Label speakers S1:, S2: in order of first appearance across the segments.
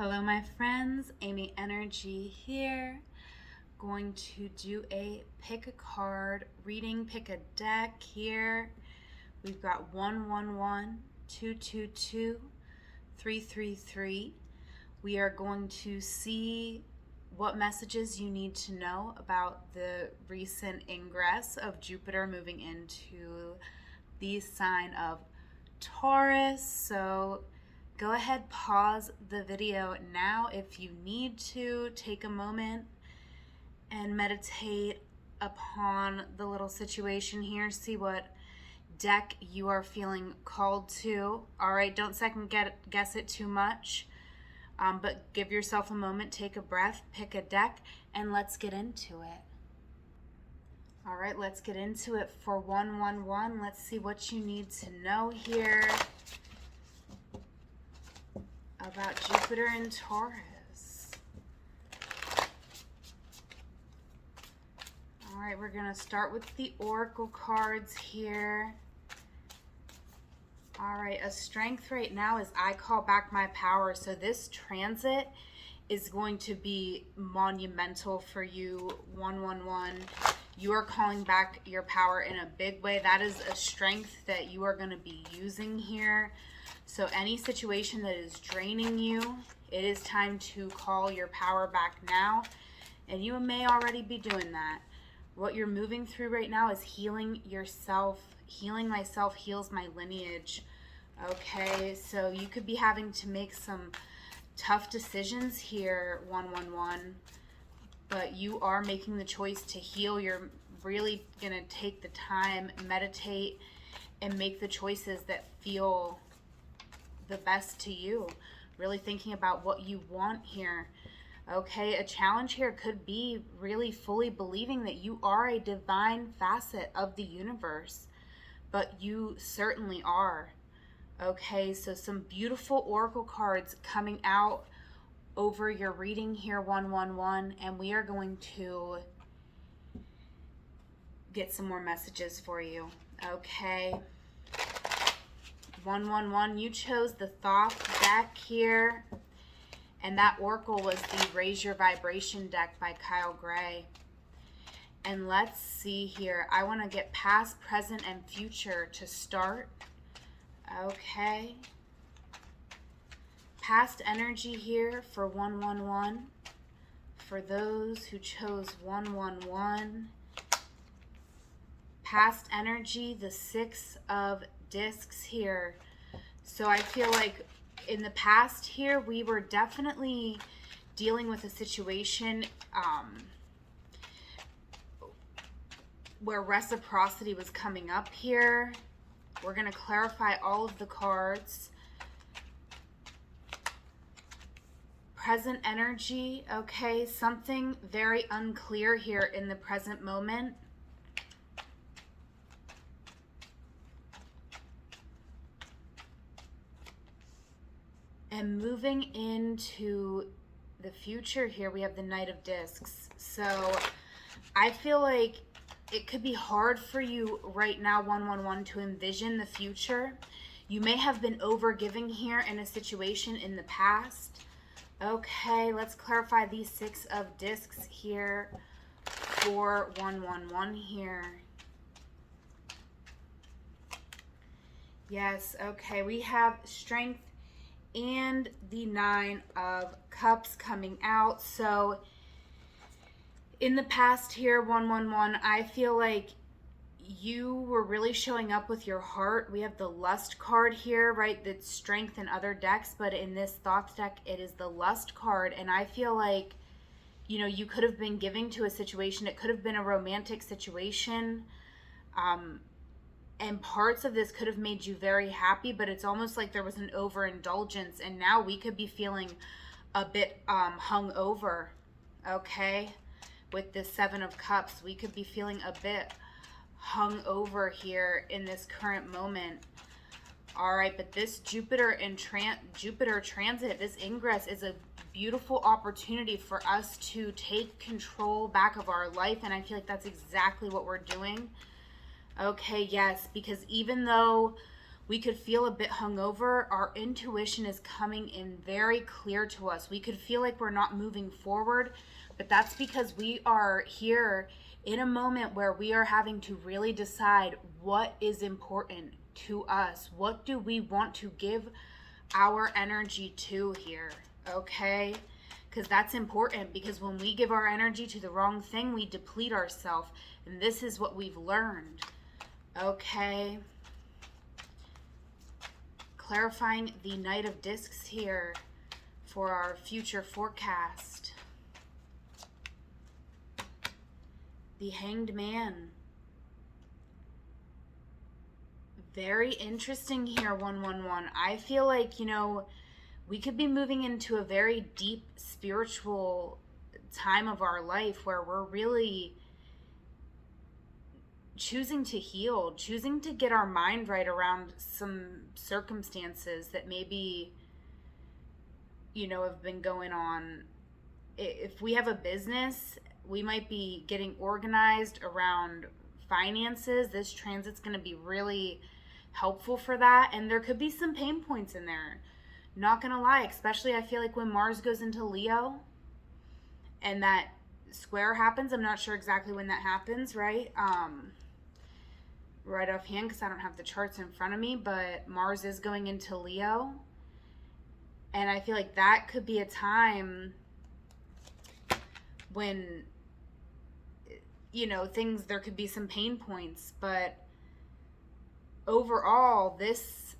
S1: Hello, my friends. Amy Energy here. Going to do a pick a card reading, pick a deck here. We've got 111, 222, 333. We are going to see what messages you need to know about the recent ingress of Jupiter moving into the sign of Taurus. So go ahead, pause the video now if you need to. Take a moment and meditate upon the little situation here. See what deck you are feeling called to. All right, don't second guess it too much, but give yourself a moment, take a breath, pick a deck, and let's get into it. All right, let's get into it for 111. Let's see what you need to know here about Jupiter and Taurus. All right, we're going to start with the oracle cards here. All right, a strength right now is I call back my power. So this transit is going to be monumental for you, 111. You are calling back your power in a big way. That is a strength that you are going to be using here. So any situation that is draining you, it is time to call your power back now. And you may already be doing that. What you're moving through right now is healing yourself. Healing myself heals my lineage. Okay, so you could be having to make some tough decisions here, 111. But you are making the choice to heal. You're really going to take the time, meditate, and make the choices that feel the best to you. Really thinking about what you want here. Okay, a challenge here could be really fully believing that you are a divine facet of the universe, but you certainly are. Okay, so some beautiful oracle cards coming out over your reading here, 111, and we are going to get some more messages for you. Okay, 111, you chose the Thoth deck here, and that oracle was the Raise Your Vibration deck by Kyle Gray. And let's see here, I want to get past, present, and future to start. Okay, past energy here for 111. For those who chose 111, past energy, the Six of Discs here. So I feel like in the past here, we were definitely dealing with a situation where reciprocity was coming up here. We're going to clarify all of the cards. Present energy, okay, something very unclear here in the present moment. And moving into the future here, we have the Knight of Discs. So I feel like it could be hard for you right now, 111, to envision the future. You may have been overgiving here in a situation in the past. Okay, let's clarify these Six of Discs here for 111 here. Yes, okay, we have strength and the Nine of Cups coming out. So in the past here, 111, I feel like you were really showing up with your heart. We have the Lust card here, right? That's strength in other decks, but in this Thoth deck, it is the Lust card. And I feel like, you know, you could have been giving to a situation. It could have been a romantic situation. And parts of this could have made you very happy, but it's almost like there was an overindulgence. And now we could be feeling a bit hungover, okay? With this Seven of Cups, we could be feeling a bit hung over here in this current moment. All right, but this Jupiter transit, this ingress, is a beautiful opportunity for us to take control back of our life, and I feel like that's exactly what we're doing. Okay, yes, because even though We could feel a bit hungover. Our intuition is coming in very clear to us. We could feel like we're not moving forward, but that's because we are here in a moment where we are having to really decide what is important to us. What do we want to give our energy to here? Okay? Because that's important, because when we give our energy to the wrong thing, we deplete ourselves. And this is what we've learned. Okay? Clarifying the Knight of Discs here for our future forecast. The Hanged Man. Very interesting here, 111. I feel like, we could be moving into a very deep spiritual time of our life where we're really choosing to heal, choosing to get our mind right around some circumstances that maybe, have been going on. If we have a business, we might be getting organized around finances. This transit's going to be really helpful for that. And there could be some pain points in there. Not going to lie, especially I feel like when Mars goes into Leo and that square happens. I'm not sure exactly when that happens, right? Right offhand, because I don't have the charts in front of me, but Mars is going into Leo. And I feel like that could be a time when, there could be some pain points. But overall, this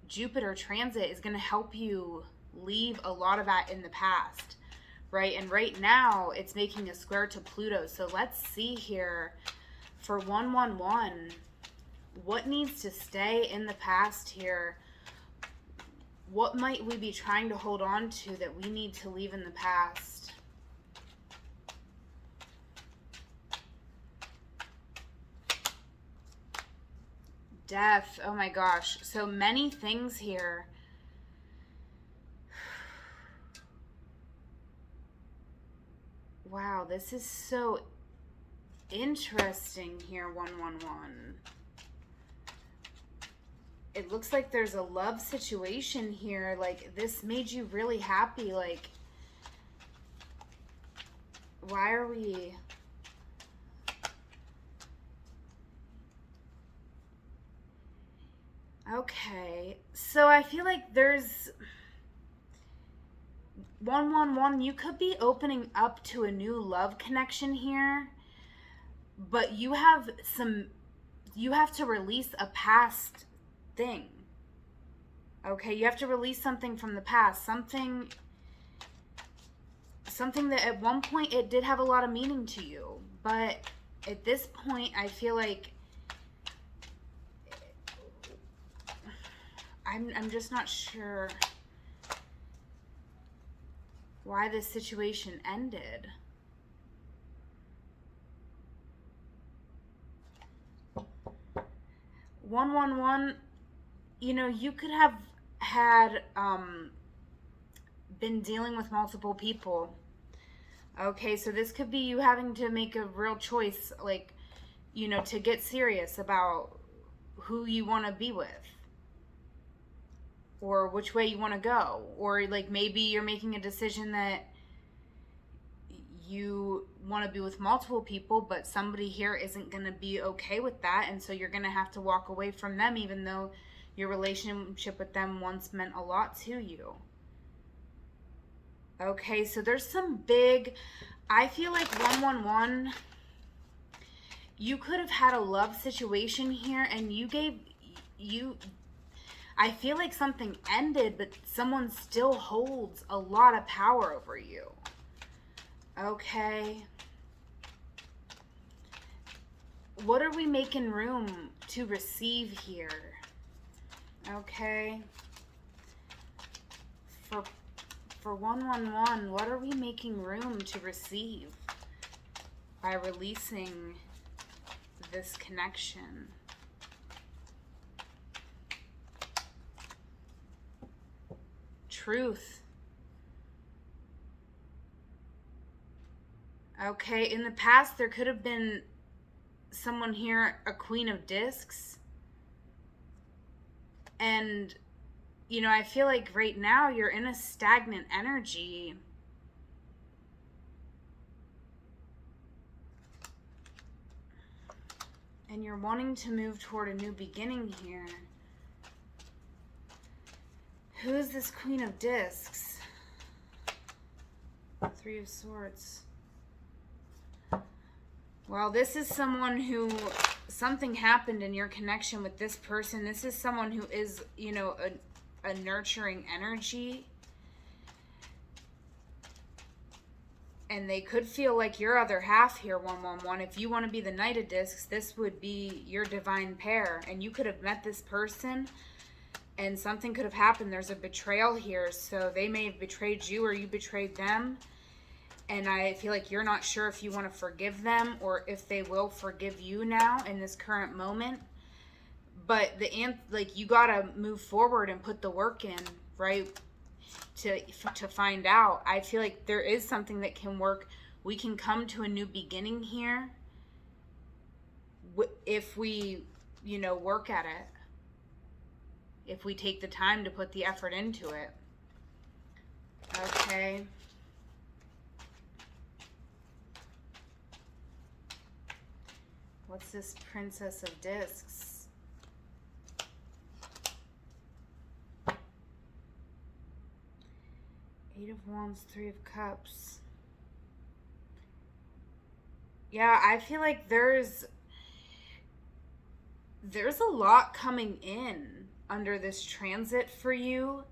S1: Jupiter transit is going to help you leave a lot of that in the past, right? And right now, it's making a square to Pluto. So let's see here for 111, what needs to stay in the past here? What might we be trying to hold on to that we need to leave in the past? Death. Oh my gosh. So many things here. Wow, this is so interesting here, 111. It looks like there's a love situation here. Like, this made you really happy. Like, why are we... Okay, so I feel like there's 111, you could be opening up to a new love connection here, but you have to release a past thing. Okay, you have to release something from the past, something that at one point it did have a lot of meaning to you, but at this point I feel like I'm just not sure why this situation ended. One, you could have had been dealing with multiple people. Okay, so this could be you having to make a real choice, like, to get serious about who you want to be with, or which way you want to go, or like maybe you're making a decision that you want to be with multiple people, but somebody here isn't going to be okay with that, and so you're going to have to walk away from them, even though your relationship with them once meant a lot to you. Okay, so there's some big, I feel like 111, you could have had a love situation here, and I feel like something ended, but someone still holds a lot of power over you. Okay. What are we making room to receive here? Okay. For 111, what are we making room to receive by releasing this connection? Truth. Okay, in the past there could have been someone here, a Queen of Discs, And, I feel like right now you're in a stagnant energy. And you're wanting to move toward a new beginning here. Who is this Queen of Discs? Three of Swords. Well, this is someone who, something happened in your connection with this person. This is someone who is, a nurturing energy. And they could feel like your other half here, 111. If you want to be the Knight of Discs, this would be your divine pair. And you could have met this person and something could have happened. There's a betrayal here. So they may have betrayed you or you betrayed them. And I feel like you're not sure if you want to forgive them or if they will forgive you now in this current moment. But you got to move forward and put the work in, right? To find out. I feel like there is something that can work. We can come to a new beginning here if we, work at it. If we take the time to put the effort into it. Okay. What's this Princess of Discs? Eight of Wands, Three of Cups. Yeah, I feel like there's a lot coming in under this transit for you.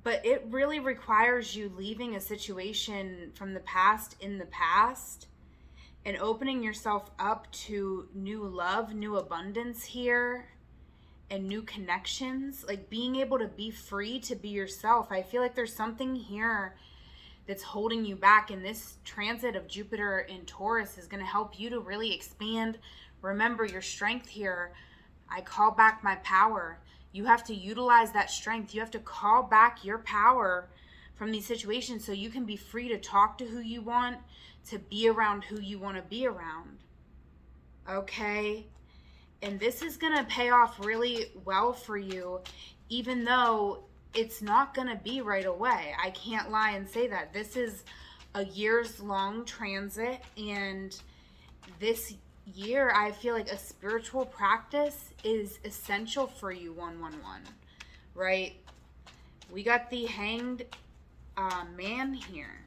S1: But it really requires you leaving a situation from the past in the past and opening yourself up to new love, new abundance here, and new connections. Like being able to be free to be yourself. I feel like there's something here that's holding you back, and this transit of Jupiter in Taurus is going to help you to really expand. Remember your strength here. I call back my power. You have to utilize that strength. You have to call back your power from these situations so you can be free to talk to who you want, to be around who you want to be around. Okay? And this is going to pay off really well for you, even though it's not going to be right away. I can't lie and say that. This is a years-long transit, and this year, I feel like a spiritual practice is essential for you, 111, right? We got the Hanged Man here.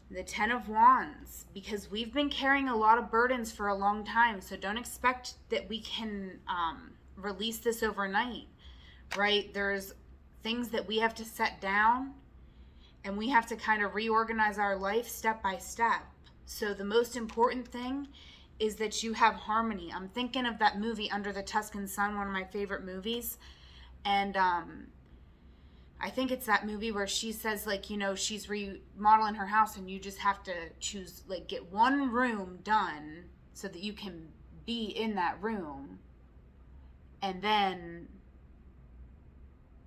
S1: The Ten of Wands, because we've been carrying a lot of burdens for a long time, so don't expect that we can release this overnight, right? There's things that we have to set down, and we have to kind of reorganize our life step by step. So the most important thing is that you have harmony. I'm thinking of that movie, Under the Tuscan Sun, one of my favorite movies. And I think it's that movie where she says, like, she's remodeling her house and you just have to choose, like, get one room done so that you can be in that room. And then,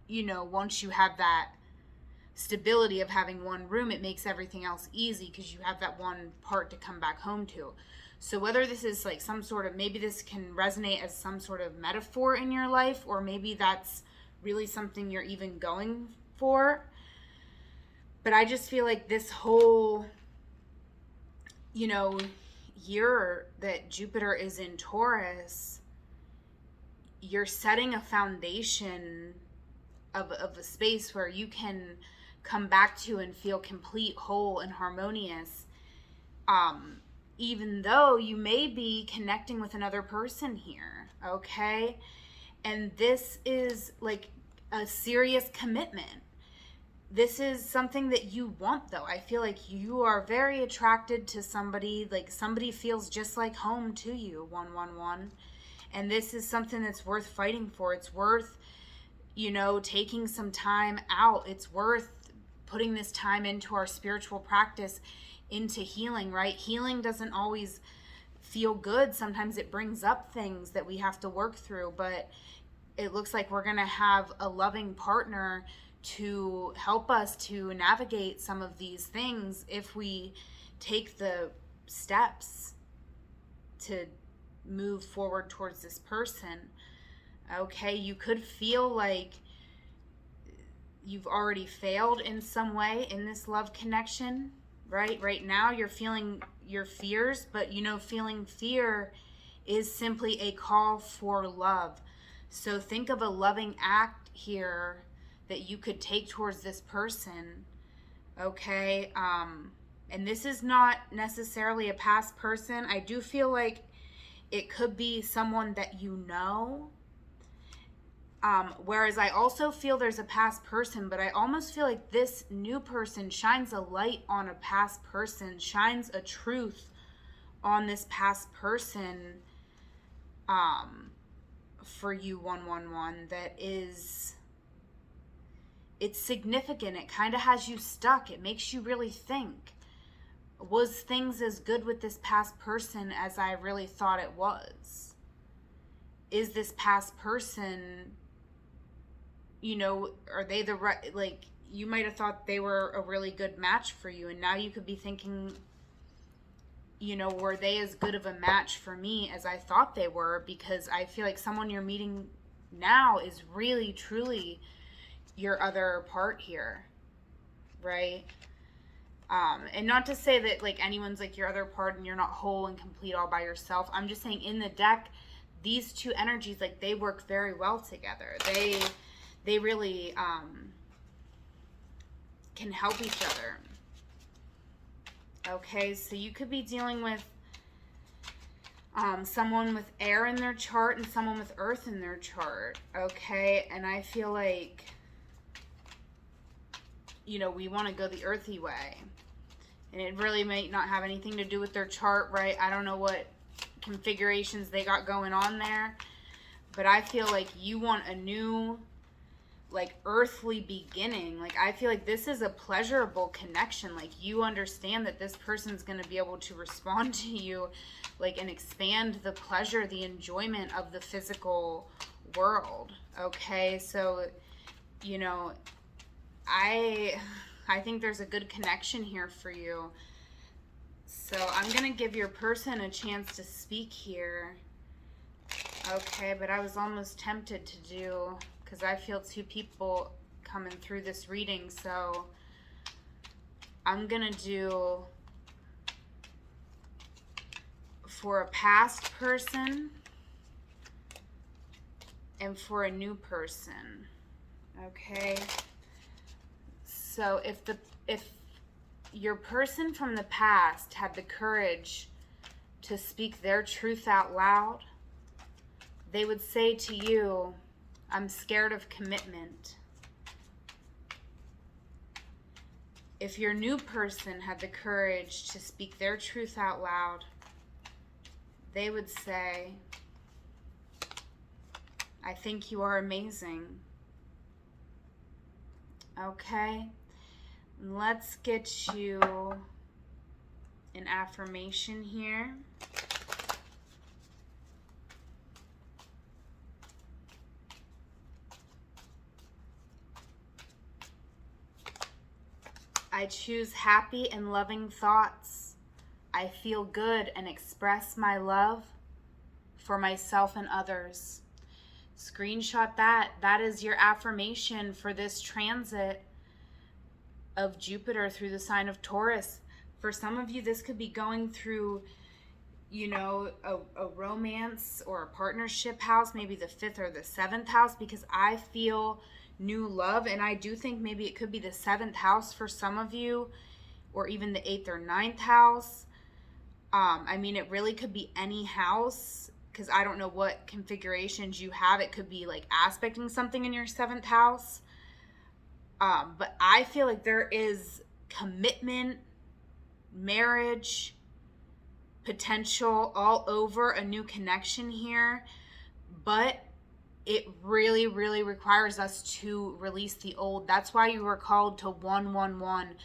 S1: once you have that stability of having one room, it makes everything else easy because you have that one part to come back home to. So whether this is like some sort of, maybe this can resonate as some sort of metaphor in your life, or maybe that's really something you're even going for. But I just feel like this whole, year that Jupiter is in Taurus, you're setting a foundation of a space where you can come back to and feel complete, whole, and harmonious, even though you may be connecting with another person here, okay? And this is like a serious commitment. This is something that you want, though. I feel like you are very attracted to somebody, like somebody feels just like home to you, 111. And this is something that's worth fighting for. It's worth, taking some time out. It's worth putting this time into our spiritual practice, into healing, right? Healing doesn't always feel good. Sometimes it brings up things that we have to work through, but it looks like we're going to have a loving partner to help us to navigate some of these things if we take the steps to move forward towards this person. Okay, you could feel like you've already failed in some way in this love connection, right? Right now you're feeling your fears, but you know, feeling fear is simply a call for love. So think of a loving act here that you could take towards this person, okay? And this is not necessarily a past person. I do feel like it could be someone that you know. Whereas I also feel there's a past person, but I almost feel like this new person shines a light on a past person, shines a truth on this past person, for you, 111, that is, it's significant. It kind of has you stuck. It makes you really think. Was things as good with this past person as I really thought it was? Is this past person, you know, are they the right, like, you might have thought they were a really good match for you, and now you could be thinking, you know, were they as good of a match for me as I thought they were? Because I feel like someone you're meeting now is really, truly your other part here, right? And not to say that, like, anyone's like your other part and you're not whole and complete all by yourself. I'm just saying in the deck, these two energies, like, they work very well together. They really can help each other. Okay, so you could be dealing with someone with air in their chart and someone with earth in their chart. Okay, and I feel like, you know, we want to go the earthy way. And it really might not have anything to do with their chart, right? I don't know what configurations they got going on there. But I feel like you want a new, like, earthly beginning. Like, I feel like this is a pleasurable connection. Like, you understand that this person's going to be able to respond to you, like, and expand the pleasure, the enjoyment of the physical world. Okay, so, you know, I think there's a good connection here for you. So I'm going to give your person a chance to speak here. Okay, but I was almost tempted to do, because I feel two people coming through this reading, so I'm going to do for a past person and for a new person. Okay? So if your person from the past had the courage to speak their truth out loud, they would say to you, I'm scared of commitment. If your new person had the courage to speak their truth out loud, they would say, I think you are amazing. Okay? Let's get you an affirmation here. I choose happy and loving thoughts. I feel good and express my love for myself and others. Screenshot that. That is your affirmation for this transit of Jupiter through the sign of Taurus. For some of you, this could be going through, you know, a romance or a partnership house, maybe the 5th or the 7th house, because I feel new love, and I do think maybe it could be the 7th house for some of you, or even the 8th or 9th house. I mean, it really could be any house, because I don't know what configurations you have. It could be like aspecting something in your 7th house. But I feel like there is commitment, marriage, potential all over a new connection here. But it really, really requires us to release the old. That's why you were called to 111,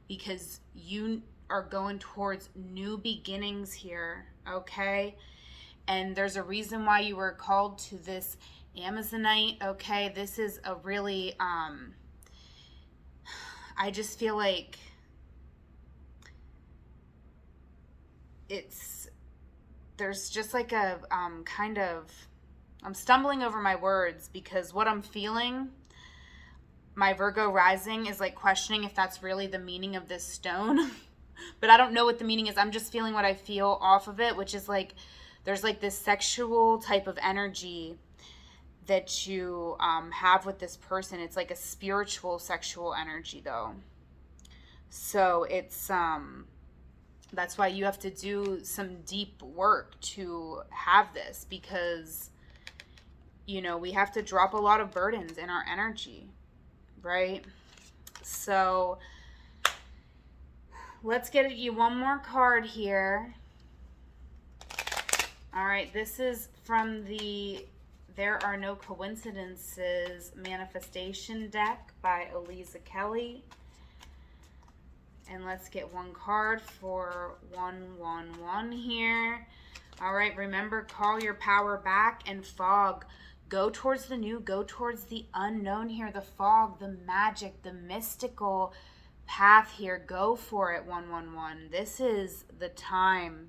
S1: because you are going towards new beginnings here, okay? And there's a reason why you were called to this Amazonite, okay? This is a really, I just feel like there's just like a kind of I'm stumbling over my words because what I'm feeling, my Virgo rising, is like questioning if that's really the meaning of this stone. But I don't know what the meaning is. I'm just feeling what I feel off of it, which is like there's like this sexual type of energy that you have with this person. It's like a spiritual sexual energy though. So it's that's why you have to do some deep work to have this, because you know, we have to drop a lot of burdens in our energy, right? So let's get you one more card here. All right, this is from the There Are No Coincidences Manifestation deck by Eliza Kelly. And let's get one card for 111 here. All right, remember, call your power back and fog. Go towards the new, go towards the unknown here. The fog, the magic, the mystical path here. Go for it, 111. This is the time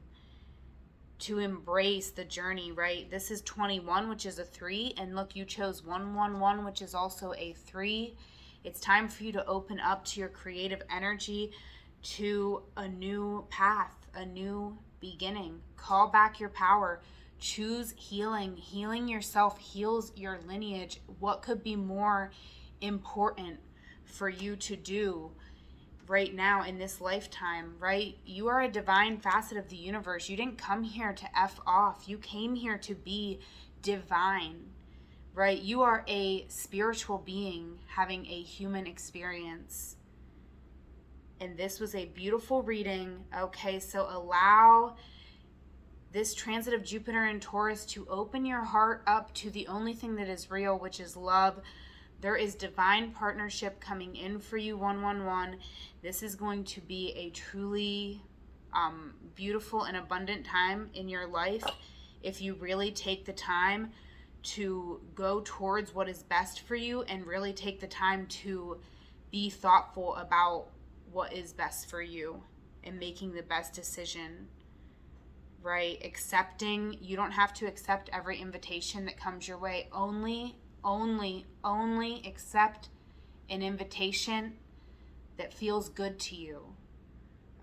S1: to embrace the journey, right? This is 21, which is a 3. And look, you chose 111, which is also a 3. It's time for you to open up to your creative energy, to a new path, a new beginning. Call back your power. Choose healing. Healing yourself heals your lineage. What could be more important for you to do right now in this lifetime, right? You are a divine facet of the universe. You didn't come here to F off. You came here to be divine, right? You are a spiritual being having a human experience. And this was a beautiful reading. Okay, so allow this transit of Jupiter and Taurus to open your heart up to the only thing that is real, which is love. There is divine partnership coming in for you, 111. This is going to be a truly beautiful and abundant time in your life if you really take the time to go towards what is best for you and really take the time to be thoughtful about what is best for you and making the best decision, right? Accepting, you don't have to accept every invitation that comes your way. Only accept an invitation that feels good to you,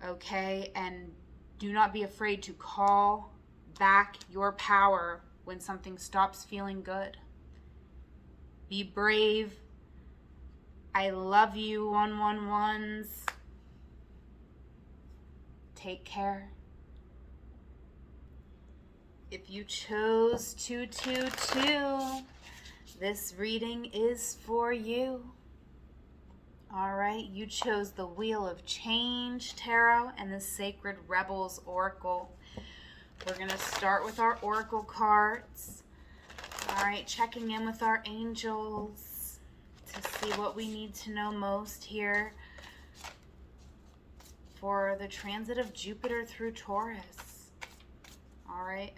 S1: okay? And do not be afraid to call back your power when something stops feeling good. Be brave. I love you, 111s. Take care. If you chose 222, this reading is for you. All right, you chose the Wheel of Change Tarot and the Sacred Rebels Oracle. We're going to start with our Oracle cards. All right, checking in with our angels to see what we need to know most here for the transit of Jupiter through Taurus. All right,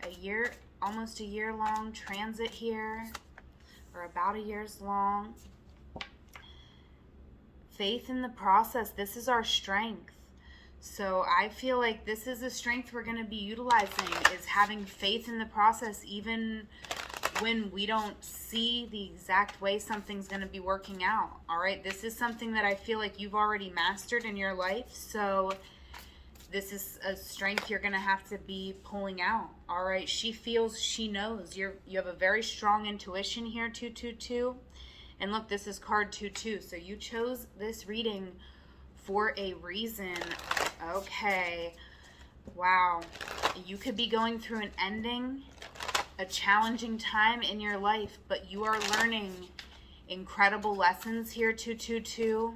S1: almost a year long transit here, or about a year's long. Faith in the process. This is our strength. So I feel like this is a strength we're going to be utilizing, is having faith in the process, even when we don't see the exact way something's going to be working out. All right, this is something that I feel like you've already mastered in your life. So this is a strength you're going to have to be pulling out. All right, she feels, she knows. You have a very strong intuition here, 222. And look, this is card 22. So you chose this reading for a reason. Okay. Wow. You could be going through an ending, a challenging time in your life, but you are learning incredible lessons here, 222.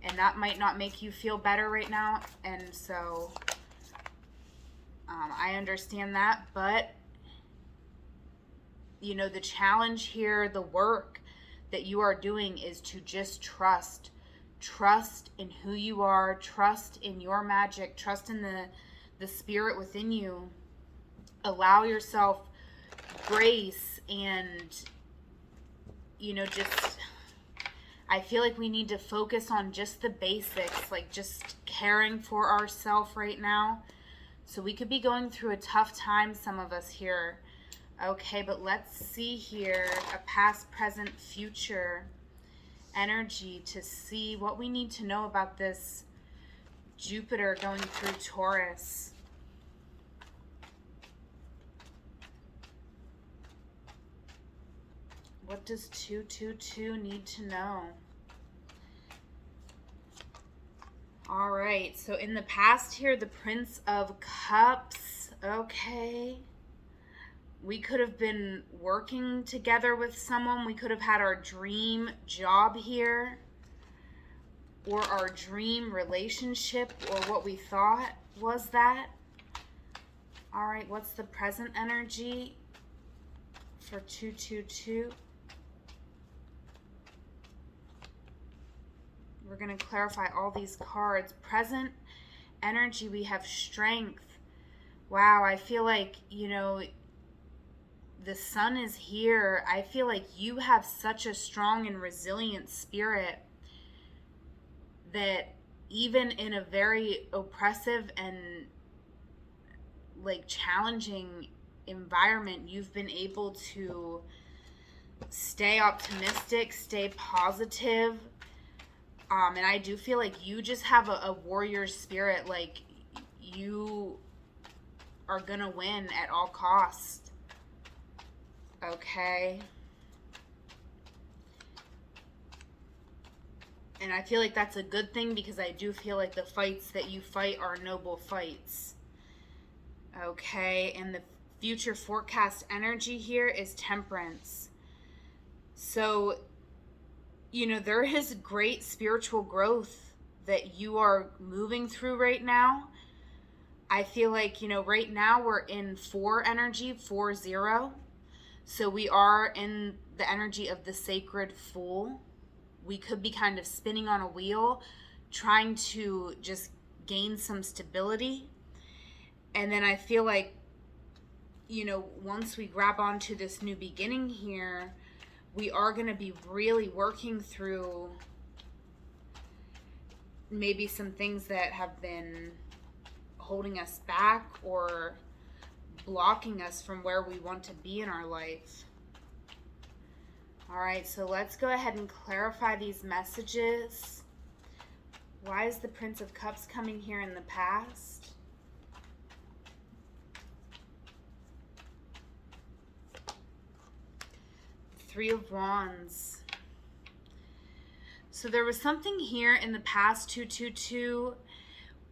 S1: And that might not make you feel better right now. And so I understand that. But, you know, the challenge here, the work that you are doing is to just trust. Trust in who you are. Trust in your magic. Trust in the spirit within you. Allow yourself grace and, you know, just, I feel like we need to focus on just the basics, like just caring for ourselves right now. So we could be going through a tough time, some of us here, Okay, but let's see here, a past, present, future energy to see what we need to know about this Jupiter going through Taurus. What does 222 need to know? All right, so in the past here, the Prince of Cups. Okay. We could have been working together with someone. We could have had our dream job here, or our dream relationship, or what we thought was that. All right, what's the present energy for 222? We're going to clarify all these cards. Present energy, we have strength. Wow, I feel like, you know, the sun is here. I feel like you have such a strong and resilient spirit that even in a very oppressive and like challenging environment, you've been able to stay optimistic, stay positive. And I do feel like you just have a warrior spirit. Like you are gonna win at all costs. Okay. And I feel like that's a good thing, because I do feel like the fights that you fight are noble fights. Okay, and the future forecast energy here is Temperance. So, you know, there is great spiritual growth that you are moving through right now. I feel like, you know, right now we're in 4 energy, 4-0. So we are in the energy of the sacred Fool. We could be kind of spinning on a wheel, trying to just gain some stability. And then I feel like, you know, once we grab onto this new beginning here, we are going to be really working through maybe some things that have been holding us back or blocking us from where we want to be in our life. All right, so let's go ahead and clarify these messages. Why is the Prince of Cups coming here in the past? Three of Wands. So there was something here in the past, 222,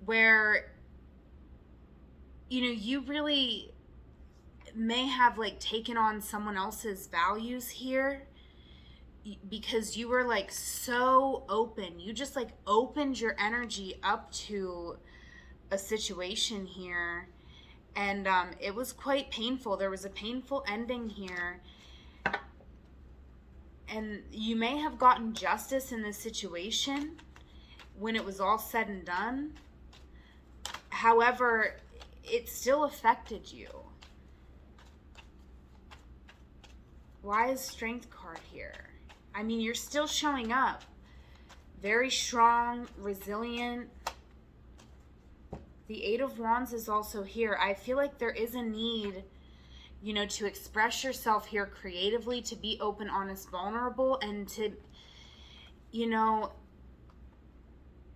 S1: where, you know, you really may have like taken on someone else's values here, because you were like so open. You just like opened your energy up to a situation here, and it was quite painful. There was a painful ending here, and you may have gotten justice in this situation when it was all said and done. However, it still affected you. Why is Strength card here? I mean, you're still showing up. Very strong, resilient. The Eight of Wands is also here. I feel like there is a need, you know, to express yourself here creatively, to be open, honest, vulnerable, and to, you know,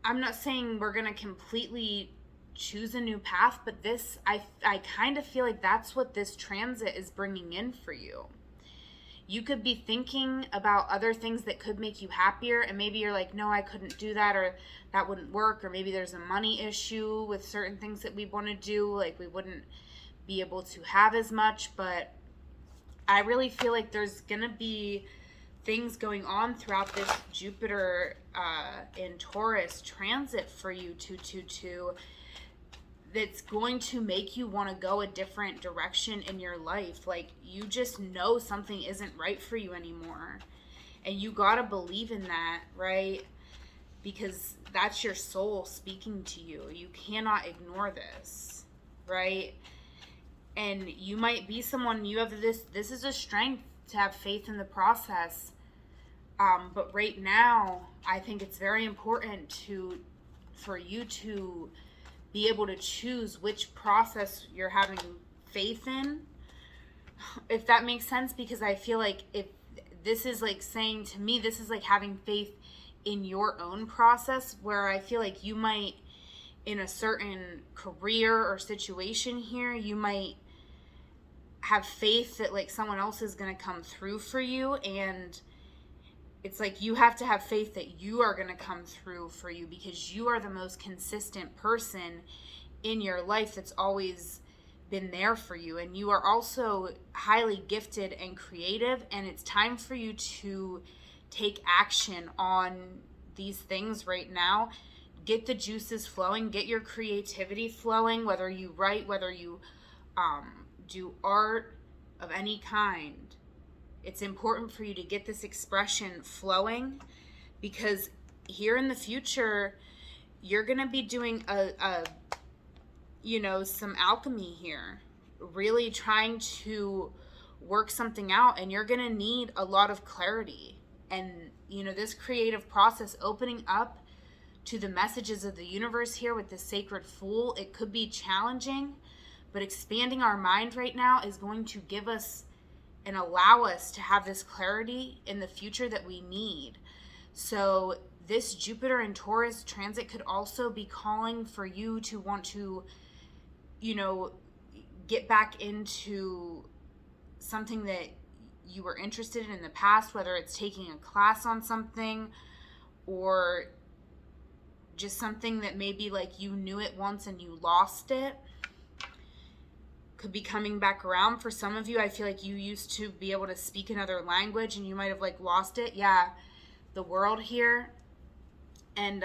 S1: I'm not saying we're going to completely choose a new path, but this, I kind of feel like that's what this transit is bringing in for you. You could be thinking about other things that could make you happier, and maybe you're like, no, I couldn't do that, or that wouldn't work, or maybe there's a money issue with certain things that we want to do, like we wouldn't be able to have as much. But I really feel like there's gonna be things going on throughout this Jupiter in Taurus transit for you, 222, that's going to make you want to go a different direction in your life. Like, you just know something isn't right for you anymore, and you gotta believe in that, right? Because that's your soul speaking to you. You cannot ignore this, right? And you might be someone, you have this is a strength to have faith in the process, but right now I think it's very important for you to be able to choose which process you're having faith in, if that makes sense, because I feel like if this is like saying to me, this is like having faith in your own process, where I feel like you might, in a certain career or situation here, you might have faith that like someone else is going to come through for you, and it's like you have to have faith that you are going to come through for you, because you are the most consistent person in your life that's always been there for you. And you are also highly gifted and creative, and it's time for you to take action on these things right now. Get the juices flowing, get your creativity flowing, whether you write, whether you do art of any kind. It's important for you to get this expression flowing, because here in the future, you're going to be doing some alchemy here, really trying to work something out, and you're going to need a lot of clarity. And, this creative process, opening up to the messages of the universe here with the sacred fool, it could be challenging, but expanding our mind right now is going to give us and allow us to have this clarity in the future that we need. So this Jupiter and Taurus transit could also be calling for you to want to, get back into something that you were interested in the past, whether it's taking a class on something or just something that maybe like you knew it once and you lost it. Could be coming back around for some of you. I feel like you used to be able to speak another language and you might have like lost it. Yeah, the world here. And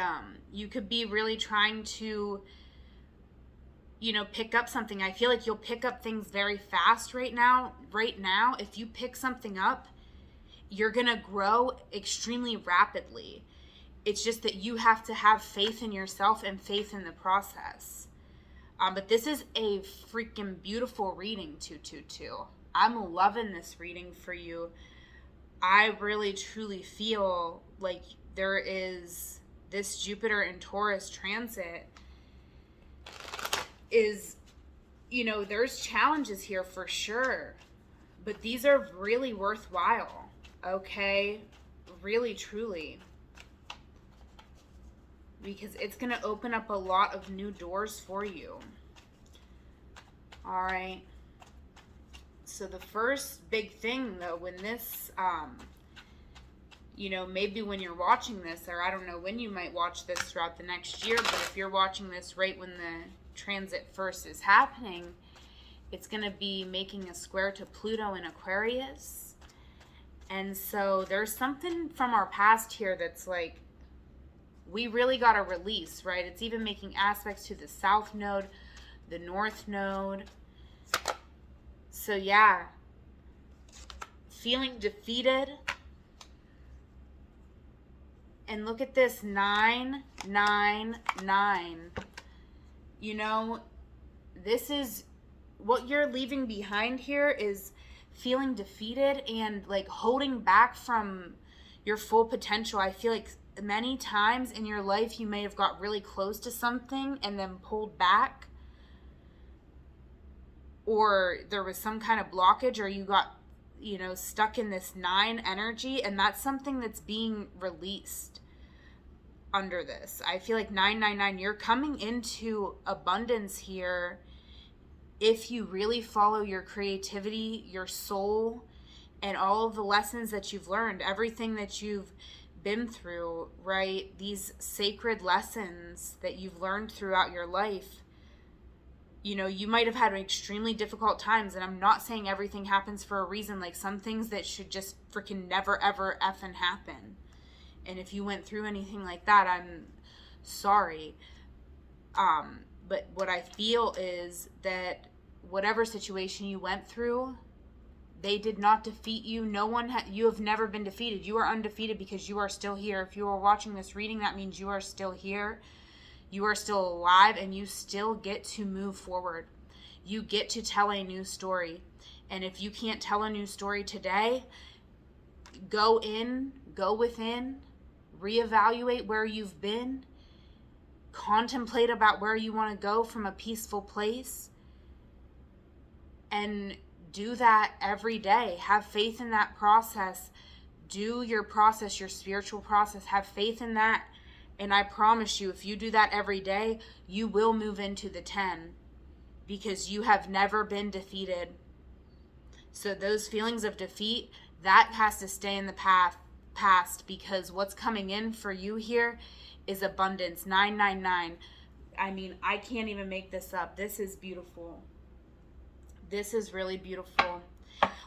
S1: you could be really trying to, pick up something. I feel like you'll pick up things very fast right now. Right now, if you pick something up, you're going to grow extremely rapidly. It's just that you have to have faith in yourself and faith in the process. But this is a freaking beautiful reading, 222. I'm loving this reading for you. I really, truly feel like there is this Jupiter and Taurus transit is, there's challenges here for sure. But these are really worthwhile, okay? Really, truly. Because it's going to open up a lot of new doors for you. All right. So the first big thing, though, when this, maybe when you're watching this, or I don't know when you might watch this throughout the next year, but if you're watching this right when the transit first is happening, it's going to be making a square to Pluto in Aquarius. And so there's something from our past here that's like, we really got to release, right? It's even making aspects to the South Node, the North Node. So yeah, feeling defeated. And look at this, 999. This is what you're leaving behind here, is feeling defeated and like holding back from your full potential. I feel like many times in your life you may have got really close to something and then pulled back, or there was some kind of blockage, or you got stuck in this 9 energy, and that's something that's being released under this. I feel like 999, you're coming into abundance here if you really follow your creativity, your soul, and all of the lessons that you've learned, everything that you've been through, right? These sacred lessons that you've learned throughout your life. You might have had extremely difficult times, and I'm not saying everything happens for a reason. Like some things that should just freaking never ever effing happen. And if you went through anything like that, I'm sorry. But what I feel is that whatever situation you went through, they did not defeat you. You have never been defeated. You are undefeated because you are still here. If you are watching this reading, that means you are still here. You are still alive, and you still get to move forward. You get to tell a new story. And if you can't tell a new story today, go within, reevaluate where you've been, contemplate about where you want to go from a peaceful place, and do that every day. Have faith in that process. Do your process, your spiritual process. Have faith in that. And I promise you, if you do that every day, you will move into the 10, because you have never been defeated. So those feelings of defeat, that has to stay in the past, because what's coming in for you here is abundance. 999. I mean, I can't even make this up. This is beautiful. This is really beautiful.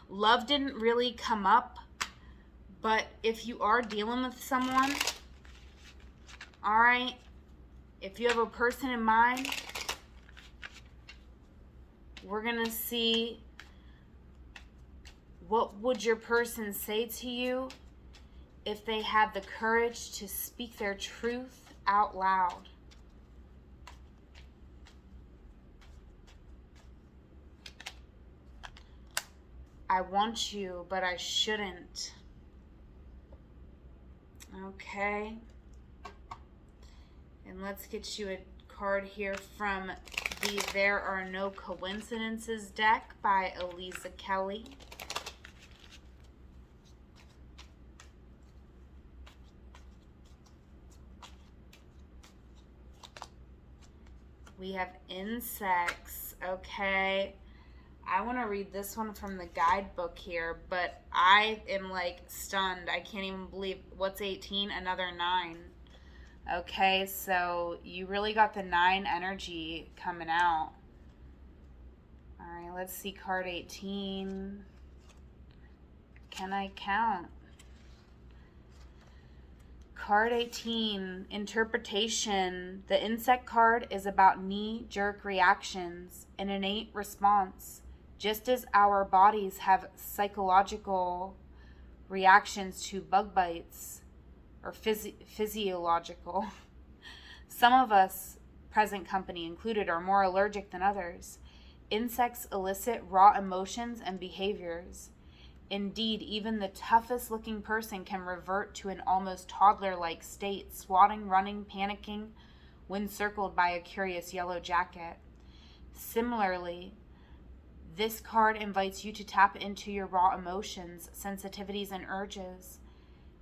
S1: Love didn't really come up, but if you are dealing with someone, all right, if you have a person in mind, we're going to see, what would your person say to you if they had the courage to speak their truth out loud? I want you, but I shouldn't. Okay. And let's get you a card here from the There Are No Coincidences deck by Elisa Kelly. We have insects. Okay. I want to read this one from the guidebook here, but I am like stunned. I can't even believe, what's 18? Another 9. Okay, so you really got the 9 energy coming out. All right, let's see card 18. Can I count? Card 18, interpretation. The insect card is about knee-jerk reactions, an innate response. Just as our bodies have psychological reactions to bug bites, or physiological, some of us, present company included, are more allergic than others. Insects elicit raw emotions and behaviors. Indeed, even the toughest looking person can revert to an almost toddler-like state, swatting, running, panicking, when circled by a curious yellow jacket. Similarly, this card invites you to tap into your raw emotions, sensitivities, and urges.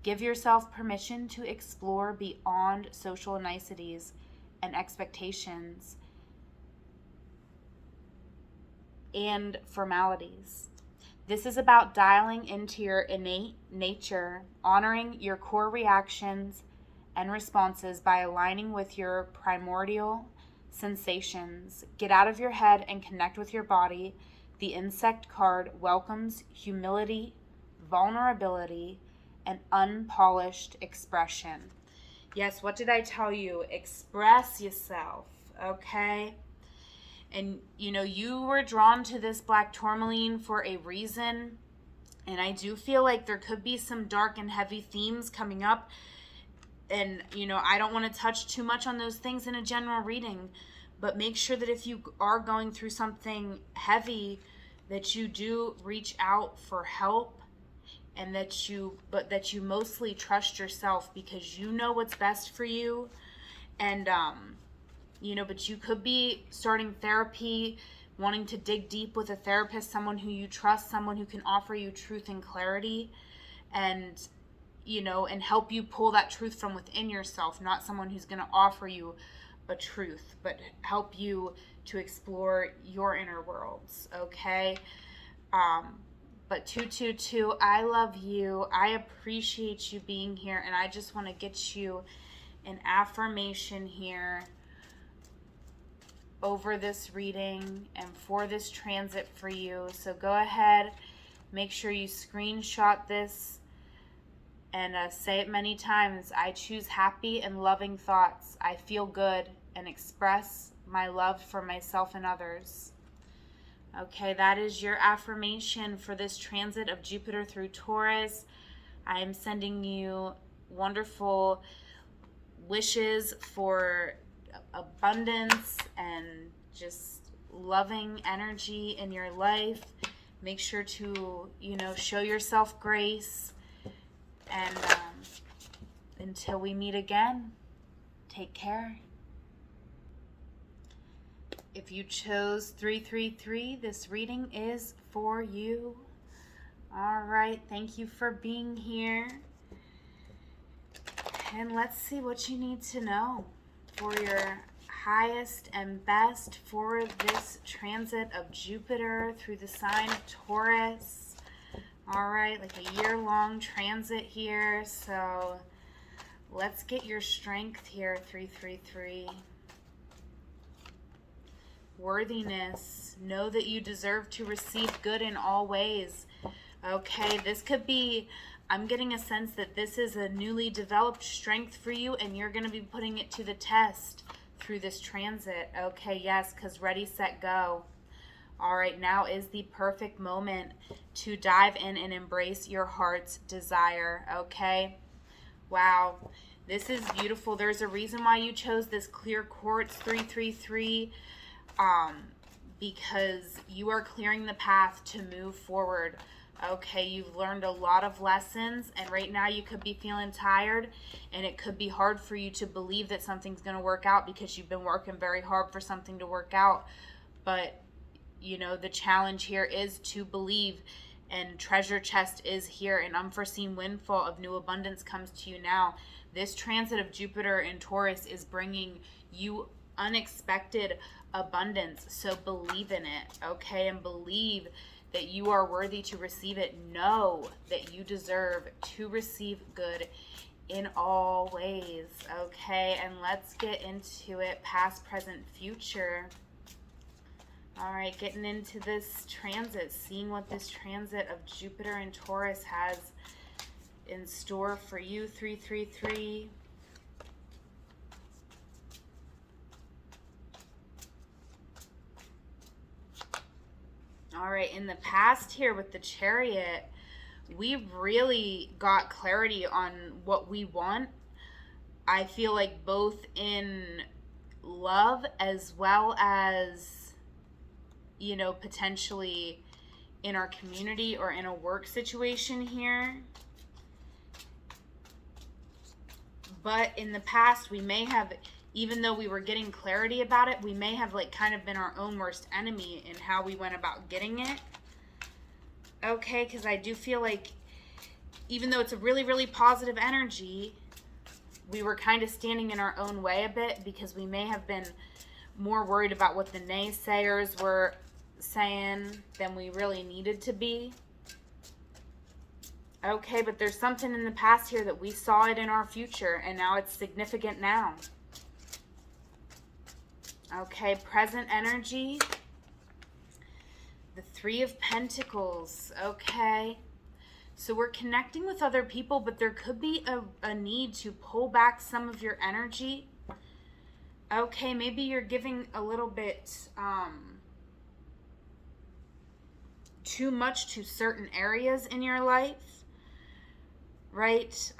S1: Give yourself permission to explore beyond social niceties and expectations and formalities. This is about dialing into your innate nature, honoring your core reactions and responses by aligning with your primordial sensations. Get out of your head and connect with your body. The insect card welcomes humility, vulnerability, and unpolished expression. Yes, what did I tell you? Express yourself, okay? And, you know, you were drawn to this black tourmaline for a reason. And I do feel like there could be some dark and heavy themes coming up. And, you know, I don't want to touch too much on those things in a general reading. But make sure that if you are going through something heavy, that you do reach out for help. And that you mostly trust yourself, because you know what's best for you. And, you know, but you could be starting therapy, wanting to dig deep with a therapist, someone who you trust, someone who can offer you truth and clarity, and, you know, and help you pull that truth from within yourself, not someone who's going to offer you a truth, but help you to explore your inner worlds, okay? But 222, I love you. I appreciate you being here, and I just want to get you an affirmation here over this reading and for this transit for you. So go ahead, make sure you screenshot this and say it many times. I choose happy and loving thoughts. I feel good and express my love for myself and others. Okay, that is your affirmation for this transit of Jupiter through Taurus. I am sending you wonderful wishes for abundance and just loving energy in your life. Make sure to, you know, show yourself grace. And until we meet again, take care. If you chose 333, this reading is for you. All right, thank you for being here. And let's see what you need to know for your highest and best for this transit of Jupiter through the sign of Taurus. All right, like a year-long transit here. So let's get your strength here, 333. Worthiness. Know that you deserve to receive good in all ways. Okay, this could be, I'm getting a sense that this is a newly developed strength for you, and you're going to be putting it to the test through this transit. Okay, yes, because ready, set, go. All right, now is the perfect moment to dive in and embrace your heart's desire. Okay, wow, this is beautiful. There's a reason why you chose this clear quartz 333, because you are clearing the path to move forward. Okay, you've learned a lot of lessons, and right now you could be feeling tired, and it could be hard for you to believe that something's going to work out because you've been working very hard for something to work out. But, you know, the challenge here is to believe, and treasure chest is here. An unforeseen windfall of new abundance comes to you now. This transit of Jupiter in Taurus is bringing you unexpected abundance, so believe in it, okay, and believe that you are worthy to receive it. Know that you deserve to receive good in all ways, okay? And let's get into it, past, present, future. All right, getting into this transit, seeing what this transit of Jupiter and Taurus has in store for you, 333. All right, in the past here with the Chariot, we really got clarity on what we want. I feel like both in love as well as, you know, potentially in our community or in a work situation here. But in the past, we may have, even though we were getting clarity about it, we may have like kind of been our own worst enemy in how we went about getting it. Okay, because I do feel like even though it's a really, really positive energy, we were kind of standing in our own way a bit because we may have been more worried about what the naysayers were saying than we really needed to be. Okay, but there's something in the past here that we saw it in our future, and now it's significant now. Okay, present energy. The Three of Pentacles. Okay. So we're connecting with other people, but there could be a need to pull back some of your energy. Okay, maybe you're giving a little bit too much to certain areas in your life, right?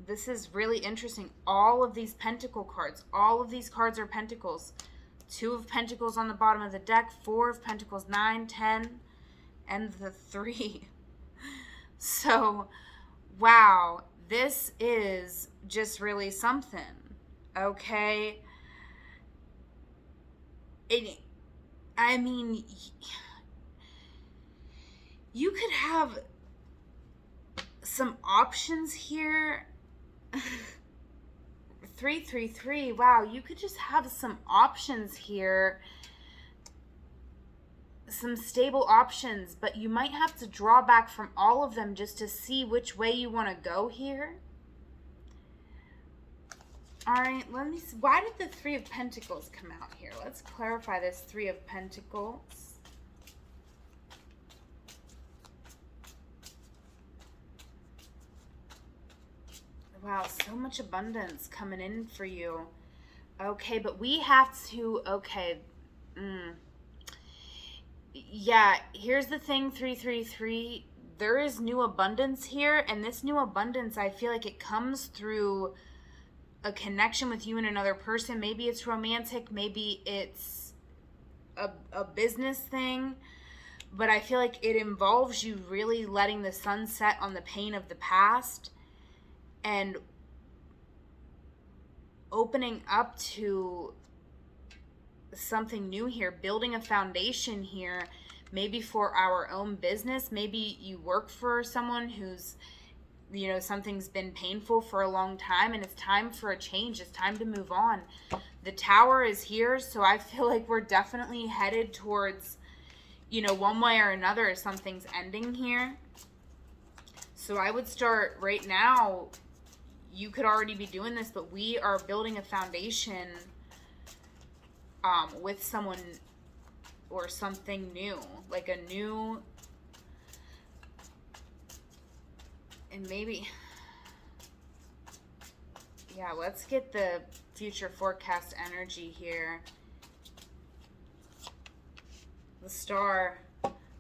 S1: This is really interesting. All of these Pentacle cards, all of these cards are Pentacles. 2 of Pentacles on the bottom of the deck, 4 of Pentacles, 9, 10, and the 3. So, wow, this is just really something, okay? I mean, you could have some options here. 333, wow, you could just have some options here, some stable options, but you might have to draw back from all of them just to see which way you want to go here. All right, let me see. Why did the 3 of Pentacles come out here? Let's clarify this 3 of Pentacles. Wow, so much abundance coming in for you. Okay, but we have to, okay. Yeah, here's the thing, 333. There is new abundance here, and this new abundance, I feel like it comes through a connection with you and another person. Maybe it's romantic, maybe it's a business thing, but I feel like it involves you really letting the sun set on the pain of the past and opening up to something new here, building a foundation here, maybe for our own business. Maybe you work for someone who's, you know, something's been painful for a long time and it's time for a change. It's time to move on. The Tower is here, so I feel like we're definitely headed towards, you know, one way or another, something's ending here. So I would start right now. You could already be doing this, but we are building a foundation with someone or something new, like a new, and maybe, yeah, let's get the future forecast energy here. The Star.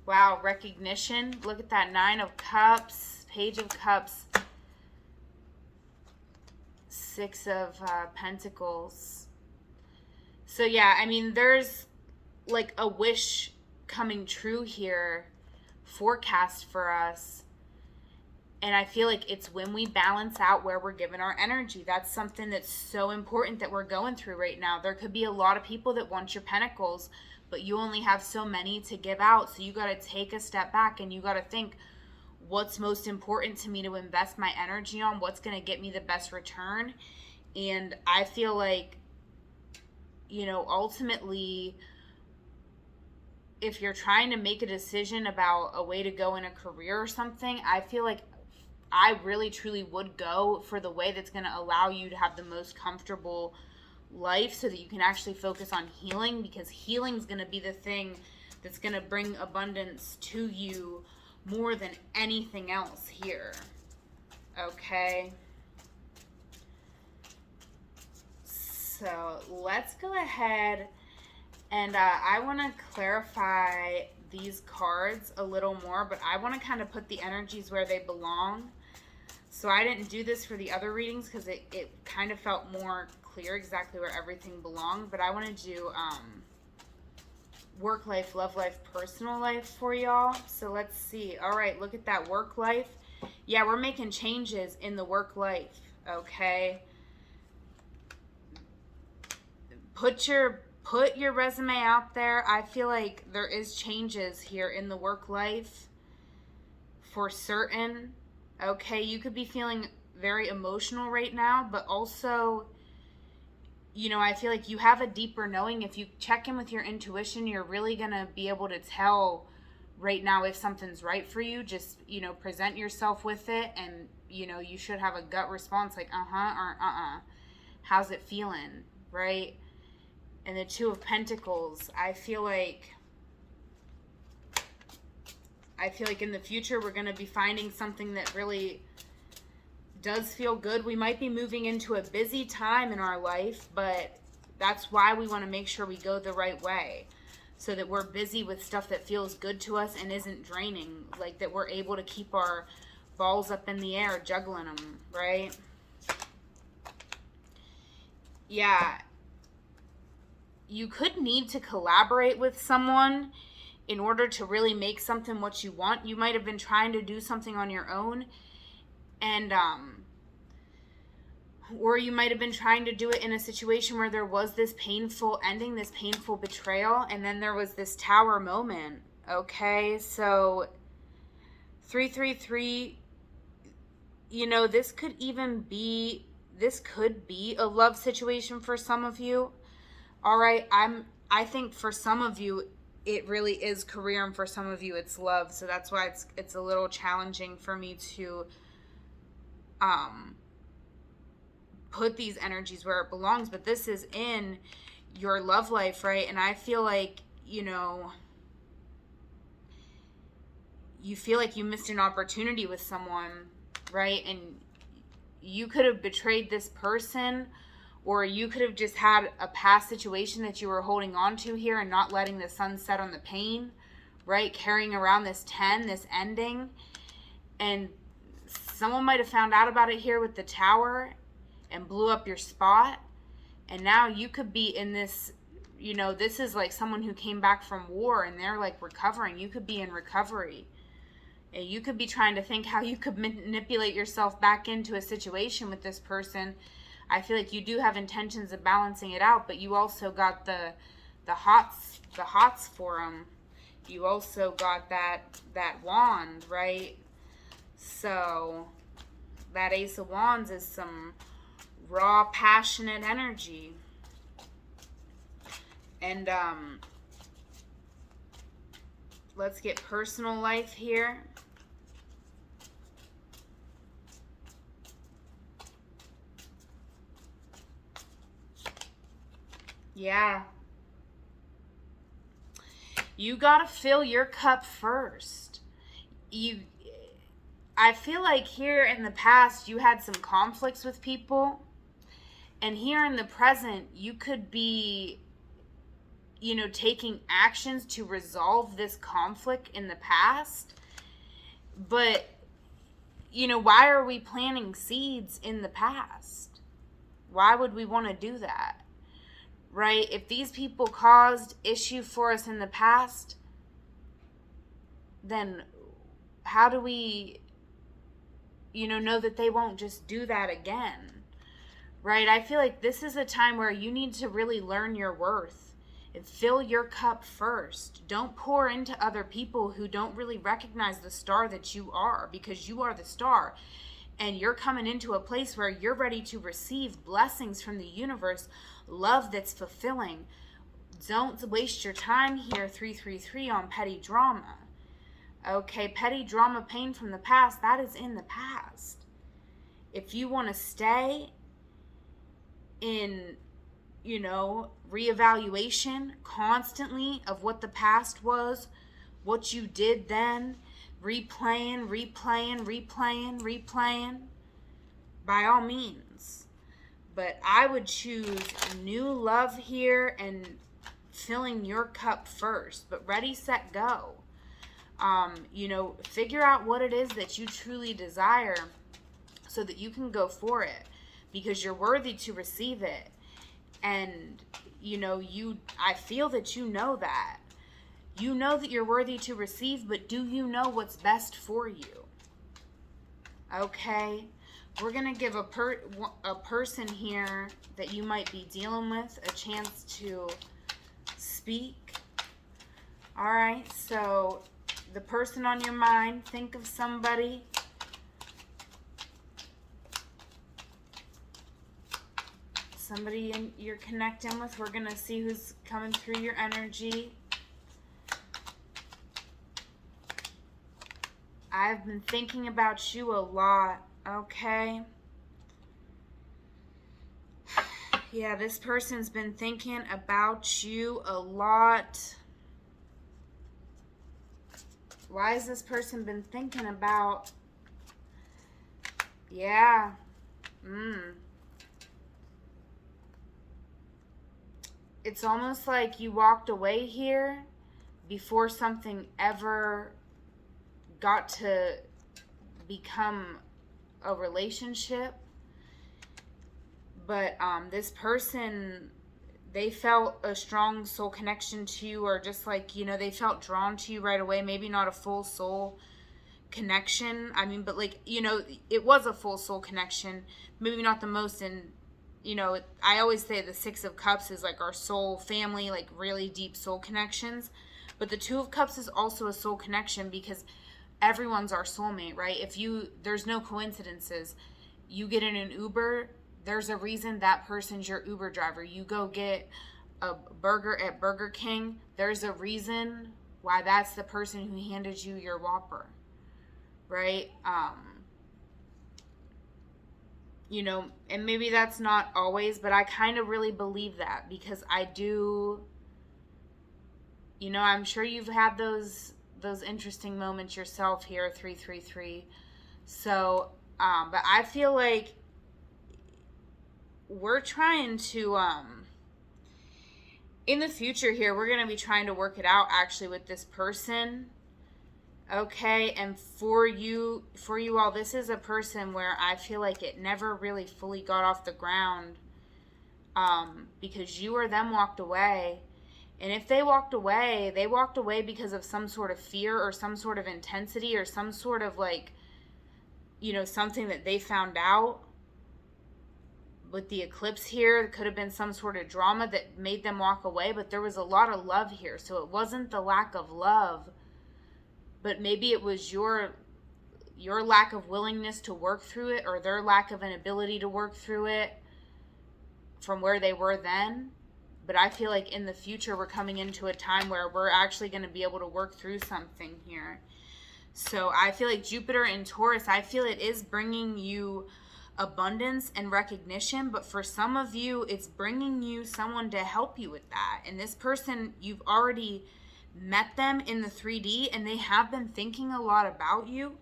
S1: Wow, recognition. Look at that. 9 of Cups, Page of Cups, 6 of Pentacles. So yeah, I mean, there's like a wish coming true here, forecast for us. And I feel like it's when we balance out where we're giving our energy. That's something that's so important that we're going through right now. There could be a lot of people that want your pentacles, but you only have so many to give out. So you got to take a step back and you got to think, what's most important to me to invest my energy on? What's going to get me the best return? And I feel like, you know, ultimately, if you're trying to make a decision about a way to go in a career or something, I feel like I really truly would go for the way that's going to allow you to have the most comfortable life so that you can actually focus on healing, because healing is going to be the thing that's going to bring abundance to you more than anything else here. Okay. So let's go ahead and I want to clarify these cards a little more, but I want to kind of put the energies where they belong. So I didn't do this for the other readings because it kind of felt more clear exactly where everything belonged, but I want to do work life, love life, personal life for y'all. So let's see. All right, look at that work life. Yeah, we're making changes in the work life, okay? Put your resume out there. I feel like there is changes here in the work life for certain. Okay, you could be feeling very emotional right now, but also, you know, I feel like you have a deeper knowing. If you check in with your intuition, you're really going to be able to tell right now if something's right for you. Just, you know, present yourself with it, and, you know, you should have a gut response like uh-huh or uh-uh. How's it feeling, right? And the 2 of Pentacles, I feel like in the future we're going to be finding something that really does feel good. We might be moving into a busy time in our life, but that's why we want to make sure we go the right way, so that we're busy with stuff that feels good to us and isn't draining, like that we're able to keep our balls up in the air, juggling them, right? Yeah. You could need to collaborate with someone in order to really make something what you want. You might have been trying to do something on your own, and or you might have been trying to do it in a situation where there was this painful ending, this painful betrayal, and then there was this Tower moment. Okay, so 333, you know, this could be a love situation for some of you. All right, I think for some of you it really is career, and for some of you it's love. So that's why it's a little challenging for me to put these energies where it belongs, but this is in your love life, right? And I feel like, you know, you feel like you missed an opportunity with someone, right? And you could have betrayed this person, or you could have just had a past situation that you were holding on to here and not letting the sun set on the pain, right? Carrying around this 10, this ending. And someone might have found out about it here with the Tower and blew up your spot. And now you could be in this, you know, this is like someone who came back from war and they're like recovering. You could be in recovery. And you could be trying to think how you could manipulate yourself back into a situation with this person. I feel like you do have intentions of balancing it out, but you also got the hots for them you also got that wand, right? So that Ace of Wands is some raw, passionate energy. And let's get personal life here. Yeah. You gotta fill your cup first. I feel like here in the past you had some conflicts with people, and here in the present you could be, taking actions to resolve this conflict in the past. But, why are we planting seeds in the past? Why would we want to do that? Right? If these people caused issue for us in the past, then how do we, know that they won't just do that again? Right? I feel like this is a time where you need to really learn your worth and fill your cup first. Don't pour into other people who don't really recognize the star that you are, because you are the star. And you're coming into a place where you're ready to receive blessings from the universe, love that's fulfilling. Don't waste your time here, 333, on petty drama. Okay, petty drama, pain from the past, that is in the past. If you want to stay in, reevaluation constantly of what the past was, what you did then, replaying, by all means. But I would choose new love here and filling your cup first. But ready, set, go. Figure out what it is that you truly desire so that you can go for it, because you're worthy to receive it. And, I feel that you know that. You know that you're worthy to receive, but do you know what's best for you? Okay? We're going to give a person here that you might be dealing with a chance to speak. All right, so the person on your mind, think of somebody. Somebody you're connecting with. We're going to see who's coming through your energy. I've been thinking about you a lot, okay? Yeah, this person's been thinking about you a lot. Why has this person been thinking about? Yeah. It's almost like you walked away here before something ever got to become a relationship. But this person, they felt a strong soul connection to you, or just like, they felt drawn to you right away. Maybe not a full soul connection. I mean, but like, it was a full soul connection. Maybe not the most. And, I always say the Six of Cups is like our soul family, like really deep soul connections. But the Two of Cups is also a soul connection, because everyone's our soulmate, right? There's no coincidences. You get in an Uber, there's a reason that person's your Uber driver. You go get a burger at Burger King, there's a reason why that's the person who handed you your Whopper, right? And maybe that's not always, but I kind of really believe that, because I do, I'm sure you've had those interesting moments yourself here, 333. So, but I feel like we're trying to, in the future here, we're going to be trying to work it out actually with this person. Okay, and for you all, this is a person where I feel like it never really fully got off the ground, because you or them walked away. And if they walked away because of some sort of fear or some sort of intensity or some sort of like, something that they found out. with the eclipse here, it could have been some sort of drama that made them walk away, but there was a lot of love here. So it wasn't the lack of love, but maybe it was your lack of willingness to work through it, or their lack of an ability to work through it from where they were then. But I feel like in the future we're coming into a time where we're actually going to be able to work through something here. So I feel like Jupiter in Taurus, I feel it is bringing you abundance and recognition, but for some of you, it's bringing you someone to help you with that. And this person, you've already met them in the 3D, and they have been thinking a lot about you.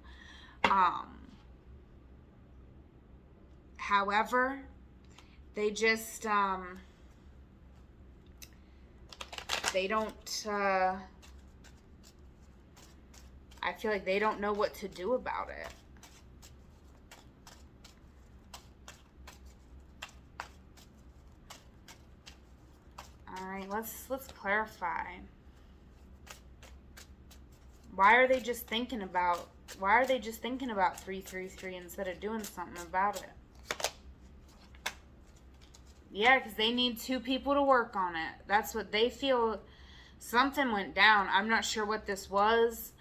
S1: However, they just, they don't, I feel like they don't know what to do about it. All right, let's clarify. Why are they just thinking about 333 instead of doing something about it? Yeah, because they need 2 people to work on it. That's what they feel. Something went down. I'm not sure what this was.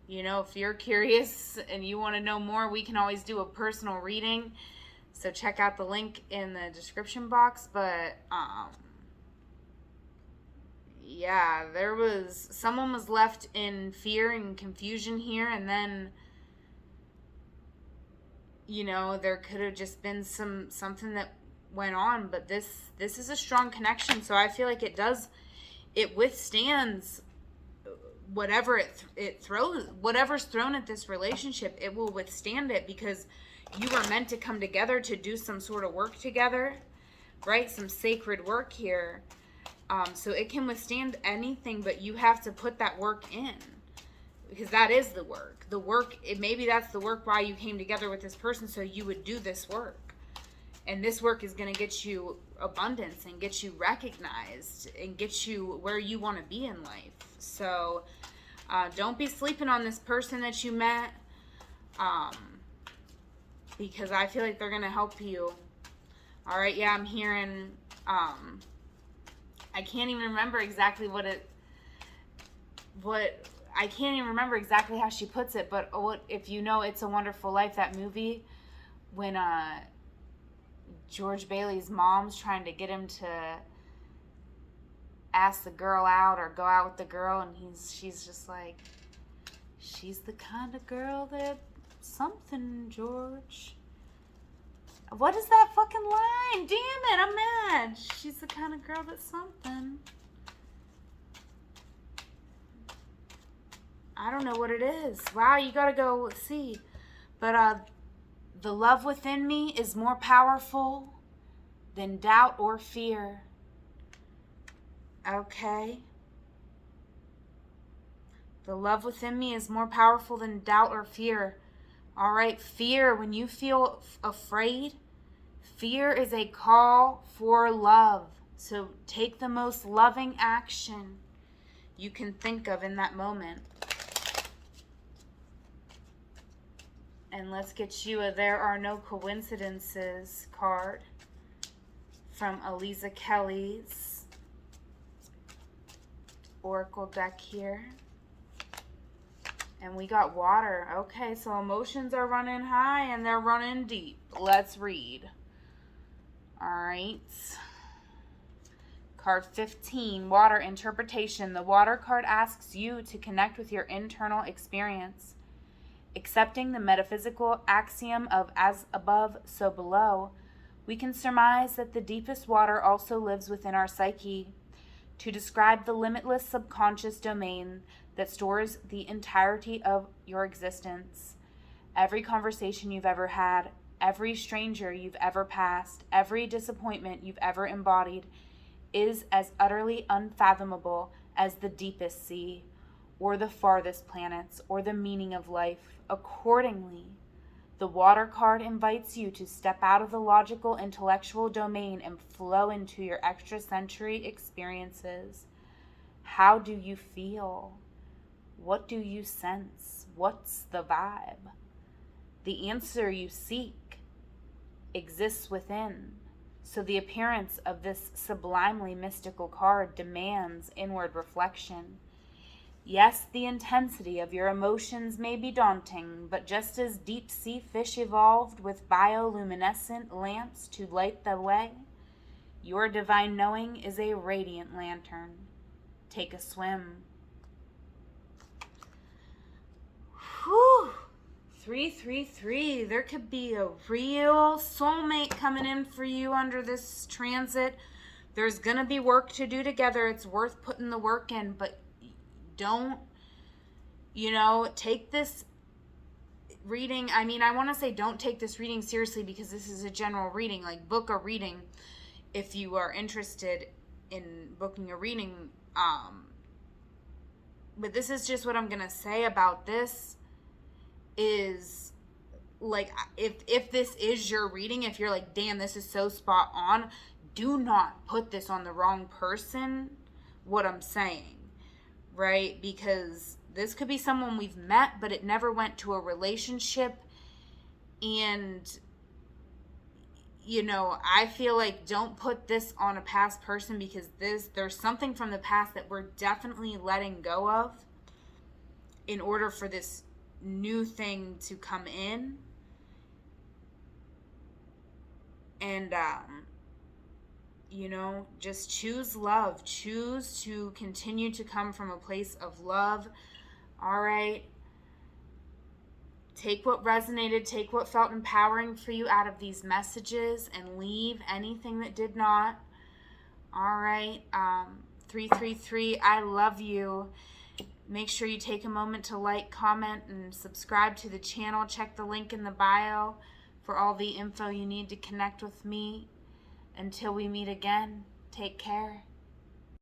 S1: You know, if you're curious and you want to know more, we can always do a personal reading. So check out the link in the description box. But, yeah, someone was left in fear and confusion here. And then, you know, there could have just been something that went on. But this is a strong connection. So I feel like it withstands whatever it throws, whatever's thrown at this relationship. It will withstand it because you were meant to come together to do some sort of work together, right? Some sacred work here. So it can withstand anything, but you have to put that work in, because that is the work. Maybe that's the work why you came together with this person, so you would do this work. And this work is going to get you abundance and get you recognized and get you where you want to be in life. So don't be sleeping on this person that you met, because I feel like they're going to help you. All right, yeah, I'm hearing, I can't even remember exactly I can't even remember exactly how she puts it, but if you know It's a Wonderful Life, that movie, when George Bailey's mom's trying to get him to ask the girl out or go out with the girl, and she's just like, she's the kind of girl that something, George. What is that fucking line? Damn it, I'm mad. She's the kind of girl that's something. I don't know what it is. Wow, you gotta go see. But the love within me is more powerful than doubt or fear. Okay? The love within me is more powerful than doubt or fear. All right? Fear, when you feel afraid, fear is a call for love. So take the most loving action you can think of in that moment. And let's get you a There Are No Coincidences card from Aliza Kelly's Oracle deck here. And we got water. Okay, so emotions are running high and they're running deep. Let's read. All right. Card 15, Water Interpretation. The water card asks you to connect with your internal experience. Accepting the metaphysical axiom of as above, so below, we can surmise that the deepest water also lives within our psyche. To describe the limitless subconscious domain that stores the entirety of your existence. Every conversation you've ever had, every stranger you've ever passed, every disappointment you've ever embodied is as utterly unfathomable as the deepest sea, or the farthest planets, or the meaning of life. Accordingly, the water card invites you to step out of the logical, intellectual domain and flow into your extrasensory experiences. How do you feel? What do you sense? What's the vibe? The answer you seek exists within. So the appearance of this sublimely mystical card demands inward reflection. Yes, the intensity of your emotions may be daunting, but just as deep-sea fish evolved with bioluminescent lamps to light the way, your divine knowing is a radiant lantern. Take a swim. Whew. 333. There could be a real soulmate coming in for you under this transit. There's going to be work to do together. It's worth putting the work in, but don't, take this reading. I mean, I want to say don't take this reading seriously because this is a general reading. Like, book a reading if you are interested in booking a reading. But this is just what I'm going to say about this is, like, if this is your reading, if you're like, damn, this is so spot on, do not put this on the wrong person, what I'm saying. Right? Because this could be someone we've met, but it never went to a relationship. And, I feel like don't put this on a past person because there's something from the past that we're definitely letting go of in order for this new thing to come in. And, just choose love. Choose to continue to come from a place of love. All right. Take what resonated, take what felt empowering for you out of these messages and leave anything that did not. All right. 333, I love you. Make sure you take a moment to like, comment, and subscribe to the channel. Check the link in the bio for all the info you need to connect with me. Until we meet again, take care.